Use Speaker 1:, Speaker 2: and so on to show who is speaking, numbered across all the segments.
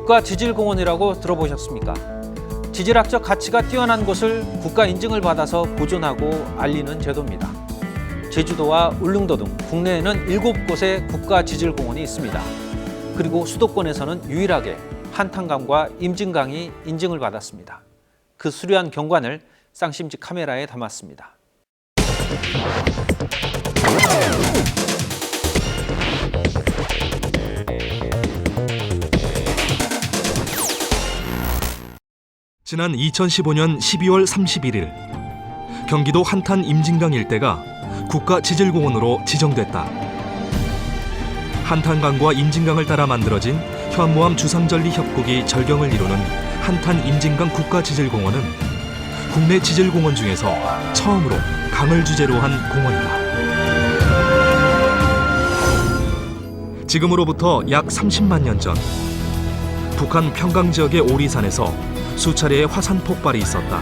Speaker 1: 국가지질공원이라고 들어보셨습니까? 지질학적 가치가 뛰어난 곳을 국가 인증을 받아서 보존하고 알리는 제도입니다. 제주도와 울릉도 등 국내에는 7곳의 국가지질공원이 있습니다. 그리고 수도권에서는 유일하게 한탄강과 임진강이 인증을 받았습니다. 그 수려한 경관을 쌍심지 카메라에 담았습니다.
Speaker 2: 지난 2015년 12월 31일 경기도 한탄 임진강 일대가 국가지질공원으로 지정됐다. 한탄강과 임진강을 따라 만들어진 현무암 주상절리 협곡이 절경을 이루는 한탄 임진강 국가지질공원은 국내 지질공원 중에서 처음으로 강을 주제로 한 공원이다. 지금으로부터 약 30만 년 전 북한 평강 지역의 오리산에서 수차례의 화산 폭발이 있었다.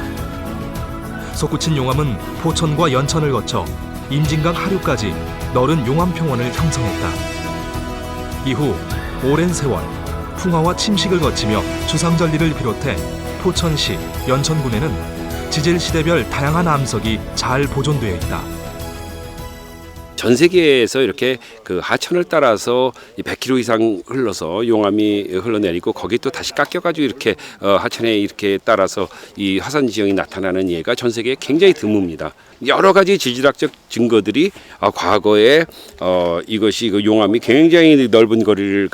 Speaker 2: 솟구친 용암은 포천과 연천을 거쳐 임진강 하류까지 넓은 용암평원을 형성했다. 이후 오랜 세월 풍화와 침식을 거치며 주상절리를 비롯해 포천시, 연천군에는 지질시대별 다양한 암석이 잘 보존되어 있다.
Speaker 3: 전 세계에서 이렇게 그 하천을 따라서 100km 이상 흘러서 용암이 흘러내리고 거기 또 다시 깎여가지고 이렇게 하천에 이렇게 따라서 이 화산 지형이 나타나는 예가 전 세계에 굉장히 드뭅니다. 여러 가지 지질학적 증거들이 과거에 이것이 그 용암이 굉장히 넓은 거리를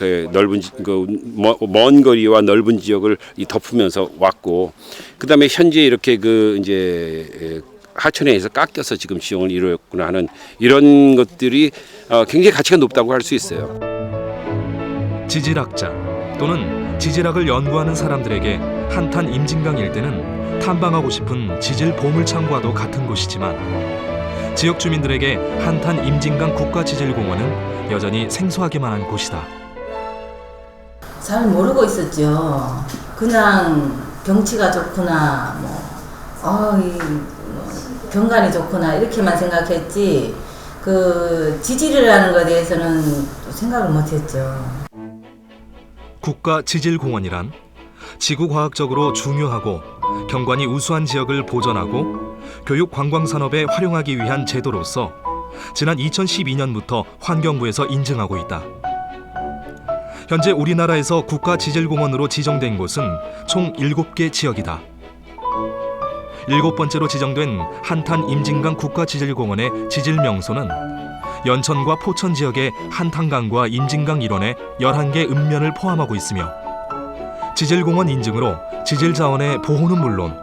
Speaker 3: 먼 거리와 넓은 지역을 덮으면서 왔고, 그다음에 현재 이렇게 그 이제 하천에 의해서 깎여서 지금 지형을 이루었구나 하는 이런 것들이 굉장히 가치가 높다고 할 수 있어요.
Speaker 2: 지질학자 또는 지질학을 연구하는 사람들에게 한탄 임진강 일대는 탐방하고 싶은 지질 보물창과도 같은 곳이지만 지역 주민들에게 한탄 임진강 국가지질공원은 여전히 생소하기만 한 곳이다.
Speaker 4: 잘 모르고 있었죠. 그냥 경치가 좋구나, 경관이 좋구나 이렇게만 생각했지 그 지질이라는 것에 대해서는 생각을 못했죠.
Speaker 2: 국가지질공원이란 지구과학적으로 중요하고 경관이 우수한 지역을 보존하고 교육 관광산업에 활용하기 위한 제도로서 지난 2012년부터 환경부에서 인증하고 있다. 현재 우리나라에서 국가지질공원으로 지정된 곳은 총 7개 지역이다. 7번째로 지정된 한탄 임진강 국가지질공원의 지질 명소는 연천과 포천 지역의 한탄강과 임진강 일원의 11개 읍면을 포함하고 있으며 지질공원 인증으로 지질 자원의 보호는 물론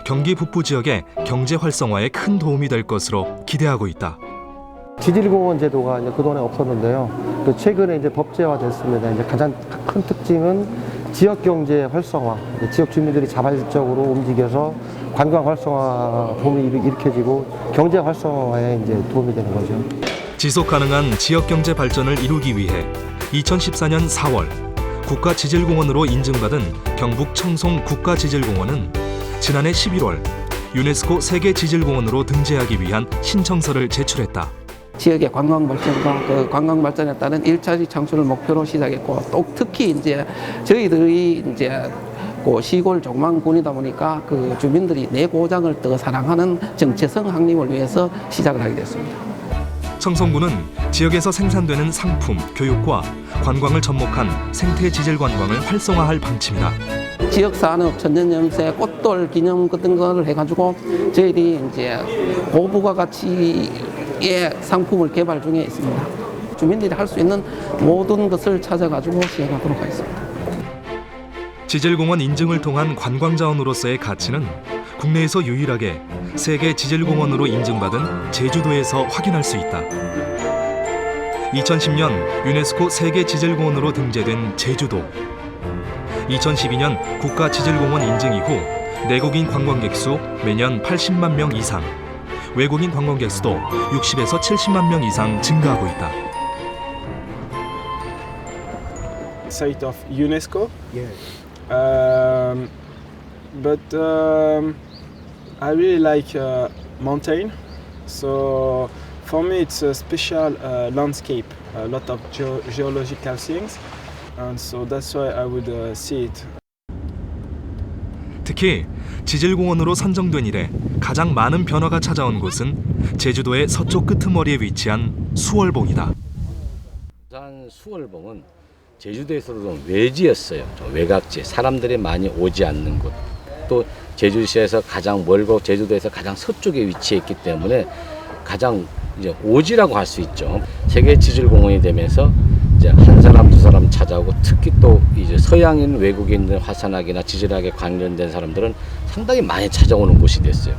Speaker 2: 경기 북부 지역의 경제 활성화에 큰 도움이 될 것으로 기대하고 있다.
Speaker 5: 지질공원 제도가 이제 그동안에 없었는데요. 또 최근에 이제 법제화됐습니다. 이제 가장 큰 특징은 지역 경제 활성화, 지역 주민들이 자발적으로 움직여서 관광 활성화 붐이 일으켜지고 경제 활성화에 이제 도움이 되는 거죠.
Speaker 2: 지속 가능한 지역 경제 발전을 이루기 위해 2014년 4월 국가지질공원으로 인증받은 경북 청송 국가지질공원은 지난해 11월 유네스코 세계지질공원으로 등재하기 위한 신청서를 제출했다.
Speaker 6: 지역의 관광 발전과 그 관광 발전에 따른 일자리 창출을 목표로 시작했고, 또 특히 이제 저희들이 이제 그 시골 조망군이다 보니까 그 주민들이 내 고장을 더 사랑하는 정체성 확립을 위해서 시작을 하게 됐습니다.
Speaker 2: 청송군은 지역에서 생산되는 상품, 교육과 관광을 접목한 생태 지질 관광을 활성화할 방침이다.
Speaker 6: 지역 산업, 천년염새, 꽃돌 기념 같은 거를 해가지고 저희들이 이제 고부가 가치의 상품을 개발 중에 있습니다. 주민들이 할 수 있는 모든 것을 찾아가지고 시행하도록 하겠습니다.
Speaker 2: 지질공원 인증을 통한 관광자원으로서의 가치는 국내에서 유일하게 세계 지질공원으로 인증받은 제주도에서 확인할 수 있다. 2010년 유네스코 세계 지질공원으로 등재된 제주도. 2012년 국가지질공원 인증 이후 내국인 관광객 수 매년 80만 명 이상, 외국인 관광객 수도 60에서 70만 명 이상 증가하고 있다.
Speaker 7: Site of UNESCO.
Speaker 5: 예.
Speaker 7: But I really like mountain. So for me, it's a special landscape. A lot of geological things. and so that's why I would see it.
Speaker 2: 특히 지질공원으로 선정된 이래 가장 많은 변화가 찾아온 곳은 제주도의 서쪽 끄트머리에 위치한 수월봉이다.
Speaker 8: 부산 수월봉은 제주도에서도 외지였어요. 외곽지, 사람들이 많이 오지 않는 곳. 또 제주시에서 가장 멀고 제주도에서 가장 서쪽에 위치했기 때문에 가장 이제 오지라고 할 수 있죠. 세계 지질공원이 되면서 이제 한 사람 두 사람 찾아오고, 특히 또 이제 서양인 외국인들 화산학이나 지질학에 관련된 사람들은 상당히 많이 찾아오는 곳이 됐어요.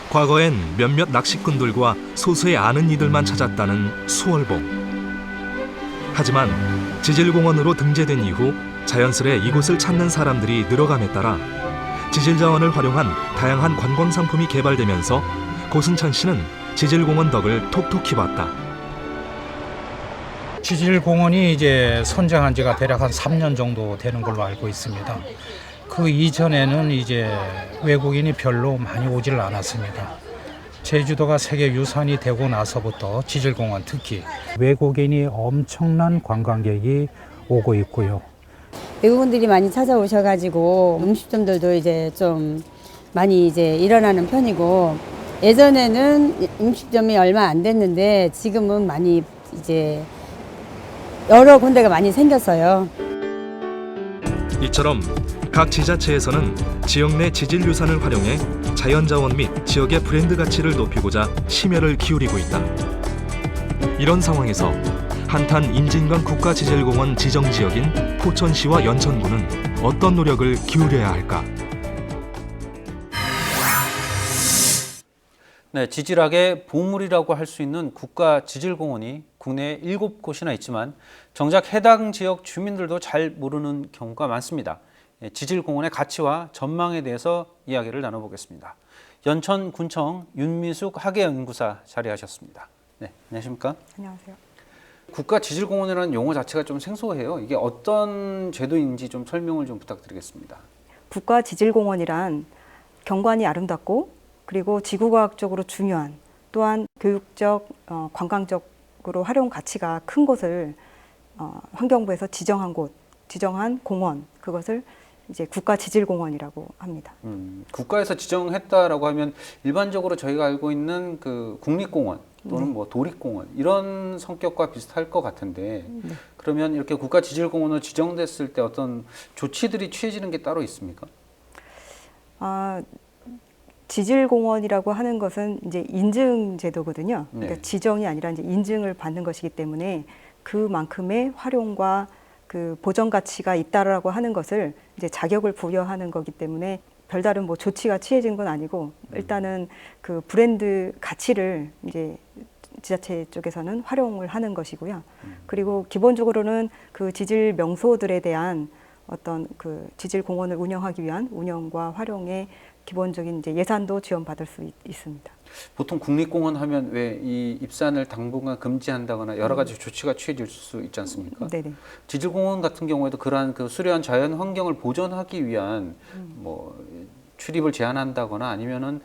Speaker 2: 과거엔 몇몇 낚시꾼들과 소수의 아는 이들만 찾았다는 수월봉. 하지만 지질공원으로 등재된 이후 자연스레 이곳을 찾는 사람들이 늘어감에 따라 지질자원을 활용한 다양한 관광 상품이 개발되면서 고승찬 씨는 지질공원 덕을 톡톡히 봤다.
Speaker 9: 지질공원이 이제 선정한 지가 대략 한 3년 정도 되는 걸로 알고 있습니다. 그 이전에는 이제 외국인이 별로 많이 오질 않았습니다. 제주도가 세계유산이 되고 나서부터 지질공원 특히 외국인이 엄청난 관광객이 오고 있고요.
Speaker 10: 외국인들이 많이 찾아오셔가지고 음식점들도 이제 좀 많이 이제 일어나는 편이고, 예전에는 음식점이 얼마 안 됐는데 지금은 많이 이제 여러 군데가 많이 생겼어요.
Speaker 2: 이처럼 각 지자체에서는 지역 내 지질유산을 활용해 자연자원 및 지역의 브랜드 가치를 높이고자 심혈을 기울이고 있다. 이런 상황에서 한탄 임진강 국가지질공원 지정지역인 포천시와 연천군은 어떤 노력을 기울여야 할까?
Speaker 1: 네, 지질학의 보물이라고 할 수 있는 국가지질공원이 국내에 7곳이나 있지만 정작 해당 지역 주민들도 잘 모르는 경우가 많습니다. 지질공원의 가치와 전망에 대해서 이야기를 나눠보겠습니다. 연천군청 윤미숙 학예연구사 자리하셨습니다. 네, 안녕하십니까?
Speaker 11: 안녕하세요.
Speaker 1: 국가지질공원이라는 용어 자체가 좀 생소해요. 이게 어떤 제도인지 좀 설명을 좀 부탁드리겠습니다.
Speaker 11: 국가지질공원이란 경관이 아름답고 그리고 지구과학적으로 중요한, 또한 교육적, 관광적으로 활용 가치가 큰 곳을 환경부에서 지정한 곳, 지정한 공원, 그것을 이제 국가지질공원이라고 합니다.
Speaker 1: 국가에서 지정했다라고 하면 일반적으로 저희가 알고 있는 그 국립공원 또는 뭐 도립공원 이런 성격과 비슷할 것 같은데, 그러면 이렇게 국가지질공원으로 지정됐을 때 어떤 조치들이 취해지는 게 따로 있습니까?
Speaker 11: 지질공원이라고 하는 것은 이제 인증 제도거든요. 그러니까 지정이 아니라 이제 인증을 받는 것이기 때문에 그만큼의 활용과 그 보전 가치가 있다라고 하는 것을 이제 자격을 부여하는 거기 때문에 별다른 뭐 조치가 취해진 건 아니고, 일단은 그 브랜드 가치를 이제 지자체 쪽에서는 활용을 하는 것이고요. 그리고 기본적으로는 그 지질 명소들에 대한 어떤 그 지질 공원을 운영하기 위한 운영과 활용의 기본적인 이제 예산도 지원받을 수 있습니다.
Speaker 1: 보통 국립공원 하면 왜 이 입산을 당분간 금지한다거나 여러 가지 조치가 취해질 수 있지 않습니까?
Speaker 11: 네네.
Speaker 1: 지질공원 같은 경우에도 그러한 그 수려한 자연 환경을 보존하기 위한 뭐 출입을 제한한다거나 아니면은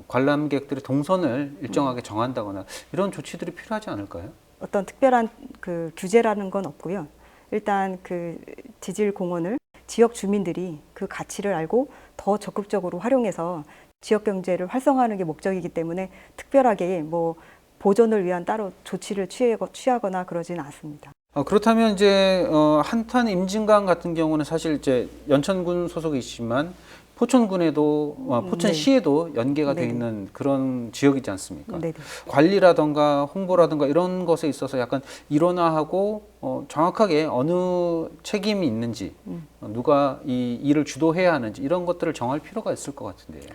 Speaker 1: 관람객들의 동선을 일정하게 정한다거나 이런 조치들이 필요하지 않을까요?
Speaker 11: 어떤 특별한 그 규제라는 건 없고요. 일단 그 지질공원을 지역 주민들이 그 가치를 알고 더 적극적으로 활용해서 지역 경제를 활성화하는 게 목적이기 때문에 특별하게 뭐 보존을 위한 따로 조치를 취하거나 그러지는 않습니다.
Speaker 1: 그렇다면 이제 한탄 임진강 같은 경우는 사실 이제 연천군 소속이지만 포천군에도 포천시에도 연계가 되어 있는 그런 지역이지 않습니까?
Speaker 11: 네네.
Speaker 1: 관리라든가 홍보라든가 이런 것에 있어서 약간 일원화하고 정확하게 어느 책임이 있는지 누가 이 일을 주도해야 하는지 이런 것들을 정할 필요가 있을 것 같은데요.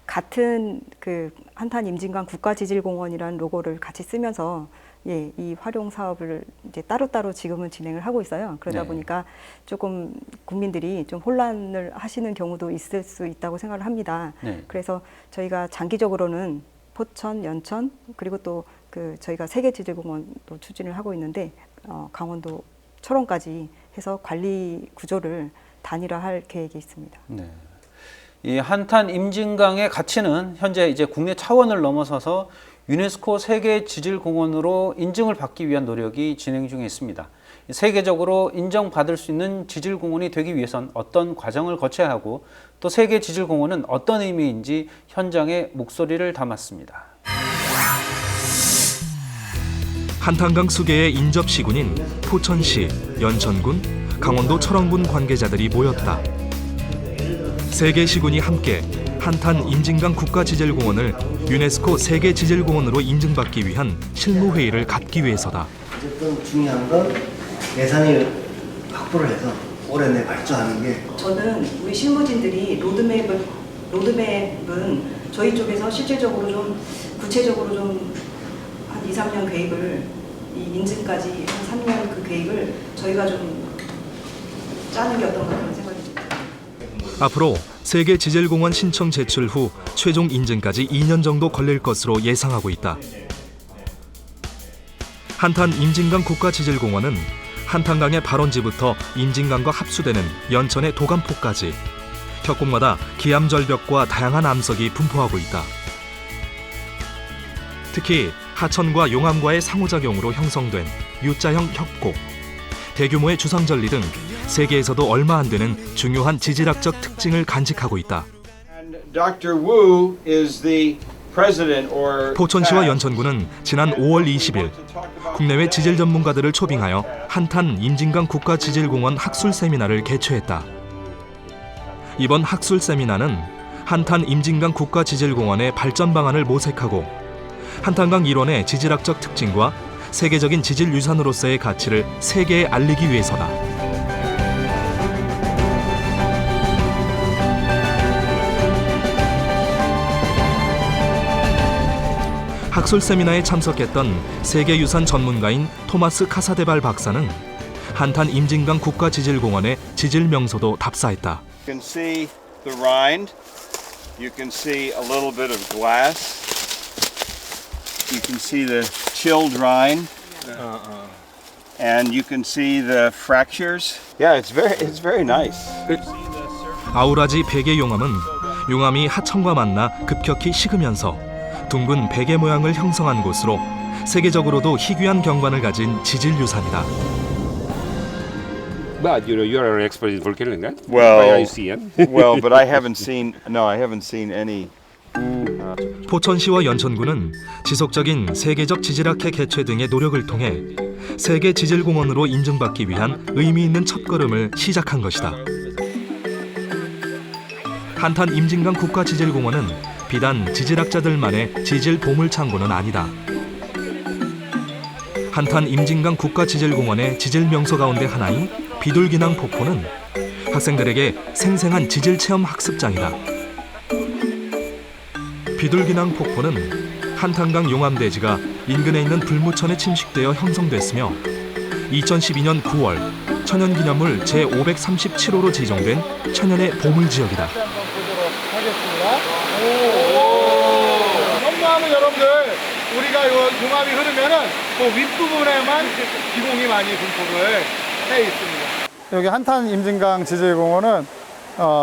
Speaker 11: 같은 그 한탄 임진강 국가지질공원이라는 로고를 같이 쓰면서 이 활용 사업을 이제 따로따로 지금은 진행을 하고 있어요. 그러다 보니까 조금 국민들이 좀 혼란을 하시는 경우도 있을 수 있다고 생각을 합니다. 그래서 저희가 장기적으로는 포천, 연천, 그리고 또 그 저희가 세계지질공원도 추진을 하고 있는데 강원도 철원까지 해서 관리 구조를 단일화할 계획이 있습니다.
Speaker 1: 네. 이 한탄 임진강의 가치는 현재 이제 국내 차원을 넘어서서 유네스코 세계 지질공원으로 인증을 받기 위한 노력이 진행 중에 있습니다. 세계적으로 인정받을 수 있는 지질공원이 되기 위해선 어떤 과정을 거쳐야 하고 또 세계 지질공원은 어떤 의미인지 현장에 목소리를 담았습니다.
Speaker 2: 한탄강 수계의 인접시군인 포천시, 연천군, 강원도 철원군 관계자들이 모였다. 세 개 시군이 함께 한탄 임진강 국가지질공원을 유네스코 세계지질공원으로 인증받기 위한 실무회의를 갖기 위해서다.
Speaker 12: 어쨌든 중요한 건 예산이 확보를 해서 올해 내 발주하는 게
Speaker 11: 저는 우리 실무진들이 로드맵은 저희 쪽에서 실질적으로 좀 구체적으로 좀 한 2, 3년 계획을 이 인증까지 한 3년 그 계획을 저희가 좀 짜는 게 어떤가 그런 생각이 듭니다.
Speaker 2: 앞으로 세계지질공원 신청 제출 후 최종 인증까지 2년 정도 걸릴 것으로 예상하고 있다. 한탄 임진강 국가지질공원은 한탄강의 발원지부터 임진강과 합수되는 연천의 도감포까지 협곡마다 기암절벽과 다양한 암석이 분포하고 있다. 특히 하천과 용암과의 상호작용으로 형성된 U자형 협곡, 대규모의 주상절리 등 세계에서도 얼마 안 되는 중요한 지질학적 특징을 간직하고 있다. 포천시와 연천군은 지난 5월 20일 국내외 지질 전문가들을 초빙하여 한탄 임진강 국가지질공원 학술 세미나를 개최했다. 이번 학술 세미나는 한탄 임진강 국가지질공원의 발전 방안을 모색하고 한탄강 일원의 지질학적 특징과 세계적인 지질 유산으로서의 가치를 세계에 알리기 위해서다. 학술 세미나에 참석했던 세계유산 전문가인 토마스 카사데발 박사는 한탄 임진강 국가지질공원의 지질 명소도 답사했다.
Speaker 13: You can see the rind. You can see a little bit of glass. You can see the chilled rind. And you can see the fractures. Yeah, it's very nice.
Speaker 2: 아우라지 베개 용암은 용암이 하천과 만나 급격히 식으면서 둥근 베개 모양을 형성한 곳으로 세계적으로도 희귀한 경관을 가진 지질 유산이다.
Speaker 3: But you are an expert in volcanic, right?
Speaker 13: Well,
Speaker 3: I see it.
Speaker 13: well, but I haven't seen any.
Speaker 2: 포천시와 연천군은 지속적인 세계적 지질학회 개최 등의 노력을 통해 세계 지질공원으로 인증받기 위한 의미 있는 첫걸음을 시작한 것이다. 한탄 임진강 국가지질공원은 비단 지질학자들만의 지질 보물창고는 아니다. 한탄 임진강 국가지질공원의 지질 명소 가운데 하나인 비둘기낭 폭포는 학생들에게 생생한 지질 체험 학습장이다. 비둘기낭 폭포는 한탄강 용암대지가 인근에 있는 불무천에 침식되어 형성됐으며 2012년 9월 천연기념물 제537호로 지정된 천연의 보물지역이다.
Speaker 14: 현무암은 여러분들 우리가 용암이 흐르면은 그 윗부분에만 기공이 많이 분포를 해 있습니다. 여기 한탄 임진강 지질공원은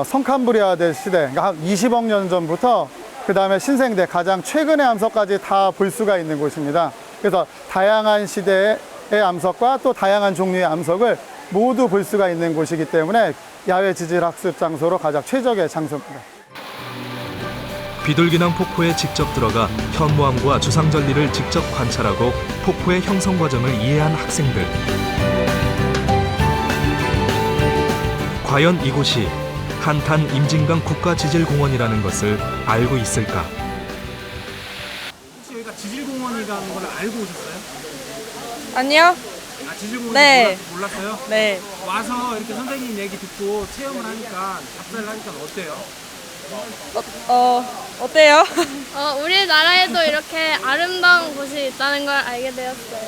Speaker 14: 성캄브리아대 시대, 그러니까 한 20억 년 전부터 그 다음에 신생대 가장 최근의 암석까지 다 볼 수가 있는 곳입니다. 그래서 다양한 시대의 암석과 또 다양한 종류의 암석을 모두 볼 수가 있는 곳이기 때문에 야외 지질 학습 장소로 가장 최적의 장소입니다.
Speaker 2: 비둘기낭 폭포에 직접 들어가 현무암과 주상절리를 직접 관찰하고 폭포의 형성 과정을 이해한 학생들. 과연 이곳이 한탄 임진강 국가지질공원이라는 것을 알고 있을까?
Speaker 14: 혹시 여기가 지질공원이라는 걸 알고 오셨어요?
Speaker 15: 아니요.
Speaker 14: 아, 지질공원
Speaker 15: 네.
Speaker 14: 몰랐어요?
Speaker 15: 네.
Speaker 14: 와서 이렇게 선생님 얘기 듣고 체험을 하니까 답사를 하니까 어때요?
Speaker 15: 어때요?
Speaker 16: 우리나라에도 이렇게 아름다운 곳이 있다는 걸 알게 되었어요.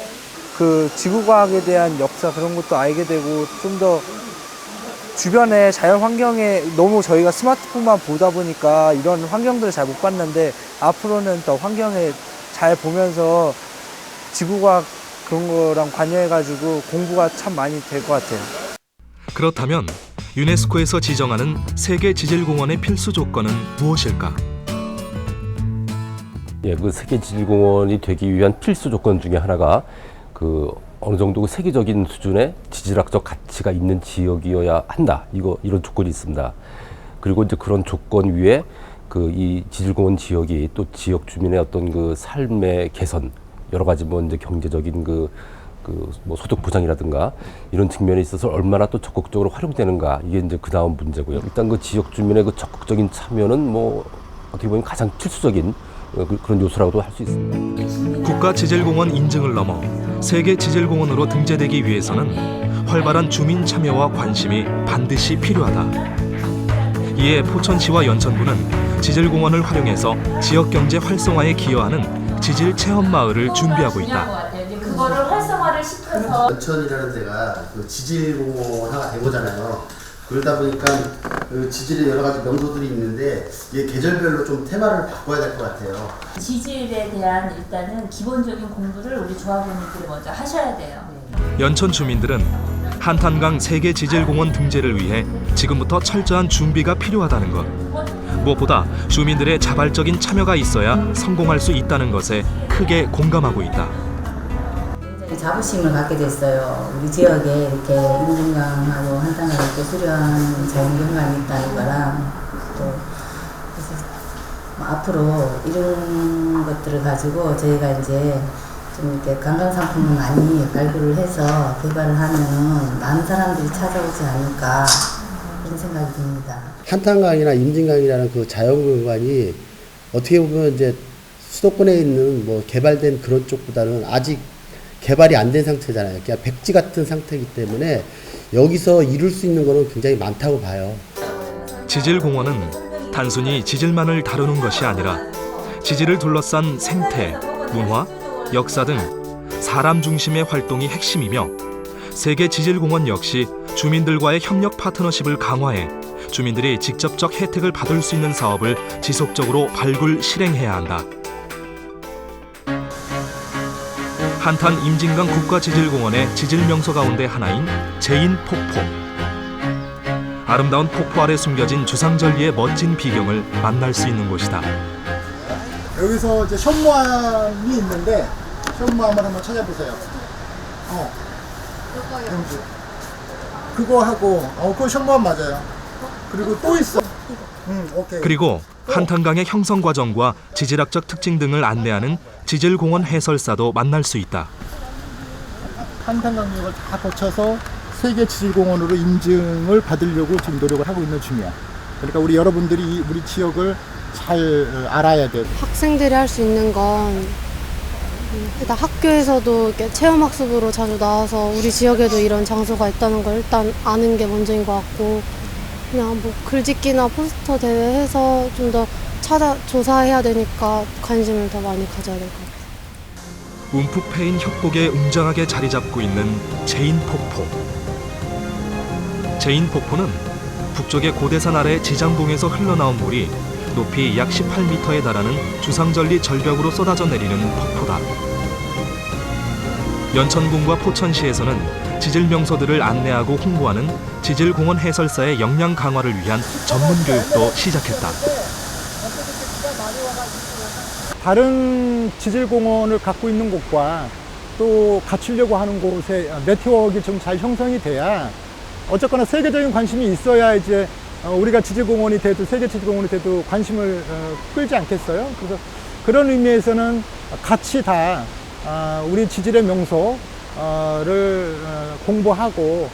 Speaker 17: 그 지구과학에 대한 역사 그런 것도 알게 되고 좀 더 주변의 자연 환경에 너무 저희가 스마트폰만 보다 보니까 이런 환경들을 잘 못 봤는데 앞으로는 더 환경에 잘 보면서 지구과학 그런 거랑 관여해가지고 공부가 참 많이 될 것 같아요.
Speaker 2: 그렇다면 유네스코에서 지정하는 세계 지질공원의 필수 조건은 무엇일까?
Speaker 18: 그 세계 지질공원이 되기 위한 필수 조건 중에 하나가 그 어느 정도 세계적인 수준의 지질학적 가치가 있는 지역이어야 한다. 이런 조건이 있습니다. 그리고 이제 그런 조건 위에 이 지질공원 지역이 또 지역 주민의 어떤 그 삶의 개선, 여러 가지 뭐 이제 경제적인 뭐 소득 보장이라든가 이런 측면에 있어서 얼마나 또 적극적으로 활용되는가, 이게 이제 그 다음 문제고요. 일단 그 지역 주민의 그 적극적인 참여는 뭐 어떻게 보면 가장 필수적인 그런 요소라고도 할 수 있습니다.
Speaker 2: 국가지질공원 인증을 넘어 세계 지질공원으로 등재되기 위해서는 활발한 주민 참여와 관심이 반드시 필요하다. 이에 포천시와 연천군은 지질공원을 활용해서 지역 경제 활성화에 기여하는 지질 체험 마을을 준비하고 있다.
Speaker 19: 그거를 활성화를 시켜서
Speaker 12: 연천이라는 데가 그 지질공원화가 된 거잖아요. 그러다 보니까 그 지질의 여러 가지 명소들이 있는데 이게 계절별로 좀 테마를 바꿔야 될 것 같아요.
Speaker 19: 지질에 대한 일단은 기본적인 공부를 우리 조합원님들이 먼저 하셔야 돼요.
Speaker 2: 연천 주민들은 한탄강 세계 지질공원 등재를 위해 지금부터 철저한 준비가 필요하다는 것. 무엇보다 주민들의 자발적인 참여가 있어야 성공할 수 있다는 것에 크게 공감하고 있다.
Speaker 4: 굉장히 자부심을 갖게 됐어요. 우리 지역에 이렇게 임진강하고 한탄강을 이렇게 수려한 자연경관이 있다는 거랑 또 그래서 뭐 앞으로 이런 것들을 가지고 저희가 이제 좀 이렇게 관광 상품을 많이 발굴을 해서 개발을 하면은 많은 사람들이 찾아오지 않을까 그런 생각이 듭니다.
Speaker 12: 한탄강이나 임진강이라는 그 자연경관이 어떻게 보면 이제 수도권에 있는 뭐 개발된 그런 쪽보다는 아직 개발이 안 된 상태잖아요. 그냥 백지 같은 상태이기 때문에 여기서 이룰 수 있는 거는 굉장히 많다고 봐요.
Speaker 2: 지질공원은 단순히 지질만을 다루는 것이 아니라 지질을 둘러싼 생태, 문화, 역사 등 사람 중심의 활동이 핵심이며 세계 지질공원 역시 주민들과의 협력 파트너십을 강화해 주민들이 직접적 혜택을 받을 수 있는 사업을 지속적으로 발굴 실행해야 한다. 한탄 임진강 국가지질공원의 지질명소 가운데 하나인 제인폭포. 아름다운 폭포 아래 숨겨진 주상절리의 멋진 비경을 만날 수 있는 곳이다.
Speaker 14: 여기서 이제 현무암이 있는데 현무암을 한번 찾아보세요. 경주. 그거 하고 그거 현무암 맞아요. 그리고 또 있어. 오케이.
Speaker 2: 그리고 한탄강의 형성 과정과 지질학적 특징 등을 안내하는 지질공원 해설사도 만날 수 있다.
Speaker 14: 한탄강역을 다 거쳐서 세계 지질공원으로 인증을 받으려고 지금 노력을 하고 있는 중이야. 그러니까 우리 여러분들이 우리 지역을 잘 알아야 돼.
Speaker 20: 학생들이 할 수 있는 건 일단 학교에서도 이렇게 체험학습으로 자주 나와서 우리 지역에도 이런 장소가 있다는 걸 일단 아는 게 먼저인 것 같고, 그냥 뭐 글짓기나 포스터 대회 해서 좀 더 조사해야 되니까 관심을 더 많이 가져야 될 것 같아요.
Speaker 2: 움푹 패인 협곡에 웅장하게 자리 잡고 있는 제인폭포. 제인폭포는 북쪽의 고대산 아래 지장봉에서 흘러나온 물이 높이 약 18m에 달하는 주상절리 절벽으로 쏟아져 내리는 폭포다. 연천군과 포천시에서는 지질 명소들을 안내하고 홍보하는 지질공원 해설사의 역량 강화를 위한 전문 교육도 시작했다.
Speaker 14: 다른 지질공원을 갖고 있는 곳과 또 갖추려고 하는 곳의 네트워크가 좀 잘 형성이 돼야 어쨌거나 세계적인 관심이 있어야 이제 우리가 지질공원이 돼도 세계 지질공원이 돼도 관심을 끌지 않겠어요? 그래서 그런 의미에서는 같이 다 우리 지질의 명소를 공부하고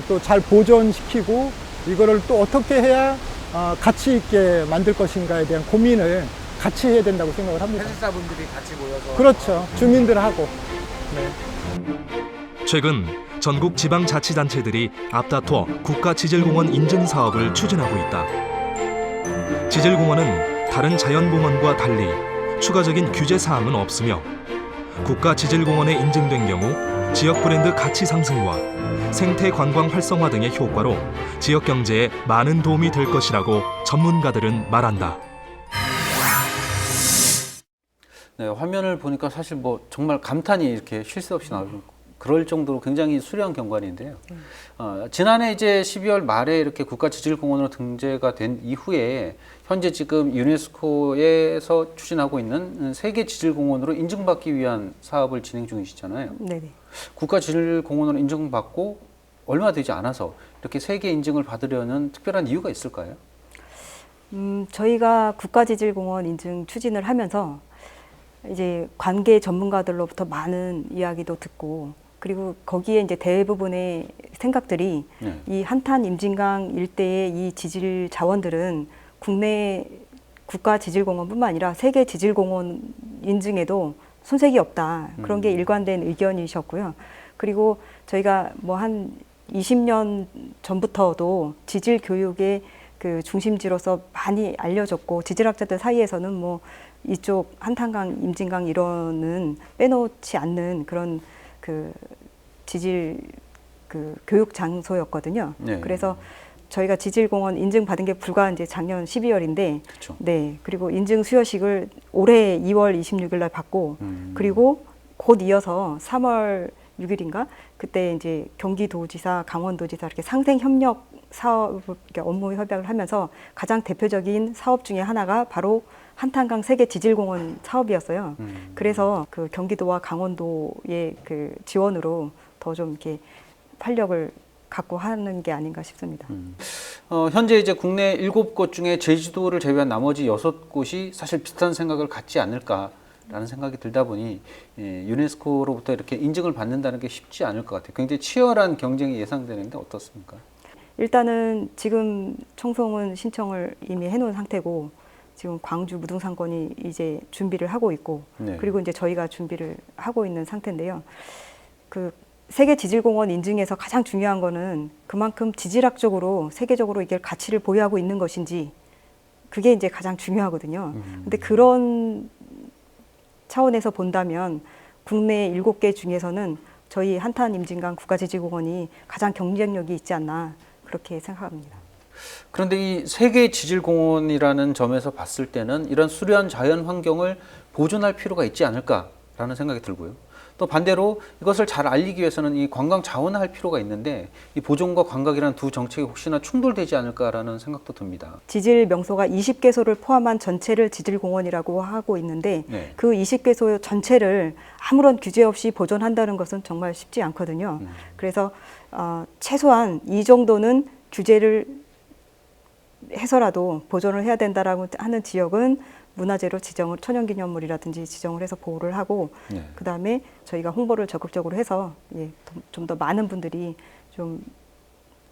Speaker 14: 또 잘 보존시키고 이거를 또 어떻게 해야 가치 있게 만들 것인가에 대한 고민을 같이 해야 된다고 생각을 합니다.
Speaker 17: 해설사분들이 같이 모여서.
Speaker 14: 그렇죠. 주민들하고. 네.
Speaker 2: 최근 전국 지방자치단체들이 앞다퉈 국가지질공원 인증 사업을 추진하고 있다. 지질공원은 다른 자연공원과 달리 추가적인 규제 사항은 없으며 국가지질공원에 인증된 경우 지역 브랜드 가치 상승과 생태 관광 활성화 등의 효과로 지역 경제에 많은 도움이 될 것이라고 전문가들은 말한다.
Speaker 1: 네, 화면을 보니까 사실 뭐 정말 감탄이 이렇게 쉴 새 없이 나오고 그럴 정도로 굉장히 수려한 경관인데요. 지난해 이제 12월 말에 이렇게 국가지질공원으로 등재가 된 이후에 현재 지금 유네스코에서 추진하고 있는 세계 지질공원으로 인증받기 위한 사업을 진행 중이시잖아요.
Speaker 11: 네네.
Speaker 1: 국가지질공원으로 인증받고 얼마 되지 않아서 이렇게 세계 인증을 받으려는 특별한 이유가 있을까요?
Speaker 11: 저희가 국가지질공원 인증 추진을 하면서 이제 관계 전문가들로부터 많은 이야기도 듣고 그리고 거기에 이제 대부분의 생각들이 이 한탄 임진강 일대의 이 지질 자원들은 국내 국가지질공원뿐만 아니라 세계 지질공원 인증에도 손색이 없다. 그런 게 일관된 의견이셨고요. 그리고 저희가 뭐 한 20년 전부터도 지질 교육의 그 중심지로서 많이 알려졌고 지질학자들 사이에서는 뭐 이쪽 한탄강, 임진강 이런은 빼놓지 않는 그런 그 지질 그 교육 장소였거든요.
Speaker 1: 네.
Speaker 11: 그래서 저희가 지질공원 인증받은 게 불과 이제 작년 12월인데,
Speaker 1: 그쵸.
Speaker 11: 네. 그리고 인증 수여식을 올해 2월 26일 날 받고, 그리고 곧 이어서 3월 6일인가 그때 이제 경기도지사, 강원도지사 이렇게 상생 협력 사업 업무 협약을 하면서 가장 대표적인 사업 중에 하나가 바로 한탄강 세계 지질공원 사업이었어요. 그래서 그 경기도와 강원도의 그 지원으로 더 좀 이렇게 활력을 갖고 하는 게 아닌가 싶습니다.
Speaker 1: 현재 이제 국내 7곳 중에 제주도를 제외한 나머지 6곳이 사실 비슷한 생각을 갖지 않을까라는 생각이 들다 보니 유네스코로부터 이렇게 인증을 받는다는 게 쉽지 않을 것 같아요. 굉장히 치열한 경쟁이 예상되는데 어떻습니까?
Speaker 11: 일단은 지금 청송은 신청을 이미 해놓은 상태고 지금 광주 무등산권이 이제 준비를 하고 있고
Speaker 1: 네.
Speaker 11: 그리고 이제 저희가 준비를 하고 있는 상태인데요. 그 세계 지질공원 인증에서 가장 중요한 거는 그만큼 지질학적으로 세계적으로 이게 가치를 보유하고 있는 것인지 그게 이제 가장 중요하거든요. 근데 그런 차원에서 본다면 국내 7개 중에서는 저희 한탄 임진강 국가지질공원이 가장 경쟁력이 있지 않나 그렇게 생각합니다.
Speaker 1: 그런데 이 세계 지질공원이라는 점에서 봤을 때는 이런 수려한 자연 환경을 보존할 필요가 있지 않을까라는 생각이 들고요. 또 반대로 이것을 잘 알리기 위해서는 이 관광 자원화할 필요가 있는데 이 보존과 관광이라는 두 정책이 혹시나 충돌되지 않을까라는 생각도 듭니다.
Speaker 11: 지질 명소가 20개소를 포함한 전체를 지질공원이라고 하고 있는데
Speaker 1: 네.
Speaker 11: 그 20개소 전체를 아무런 규제 없이 보존한다는 것은 정말 쉽지 않거든요. 그래서 최소한 이 정도는 규제를 해서라도 보존을 해야 된다라고 하는 지역은 문화재로 지정을 천연기념물이라든지 지정을 해서 보호를 하고
Speaker 1: 네.
Speaker 11: 그다음에 저희가 홍보를 적극적으로 해서 좀 더 많은 분들이 좀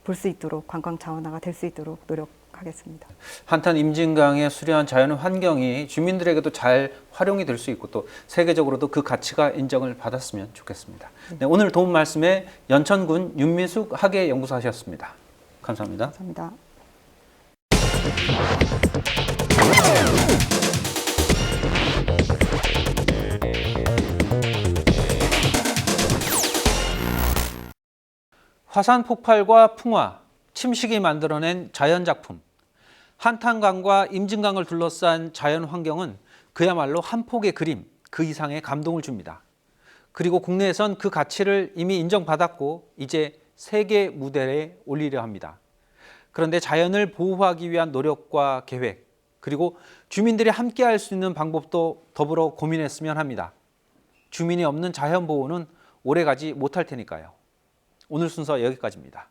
Speaker 11: 볼 수 있도록 관광 자원화가 될 수 있도록 노력하겠습니다.
Speaker 1: 한탄 임진강의 수려한 자연 환경이 주민들에게도 잘 활용이 될 수 있고 또 세계적으로도 그 가치가 인정을 받았으면 좋겠습니다. 네, 오늘 도움 말씀에 연천군 윤미숙 학예연구사셨습니다. 감사합니다.
Speaker 11: 감사합니다.
Speaker 1: 화산 폭발과 풍화, 침식이 만들어낸 자연작품. 한탄강과 임진강을 둘러싼 자연 환경은 그야말로 한 폭의 그림, 그 이상의 감동을 줍니다. 그리고 국내에선 그 가치를 이미 인정받았고 이제 세계 무대에 올리려 합니다. 그런데 자연을 보호하기 위한 노력과 계획, 그리고 주민들이 함께 할 수 있는 방법도 더불어 고민했으면 합니다. 주민이 없는 자연 보호는 오래가지 못할 테니까요. 오늘 순서 여기까지입니다.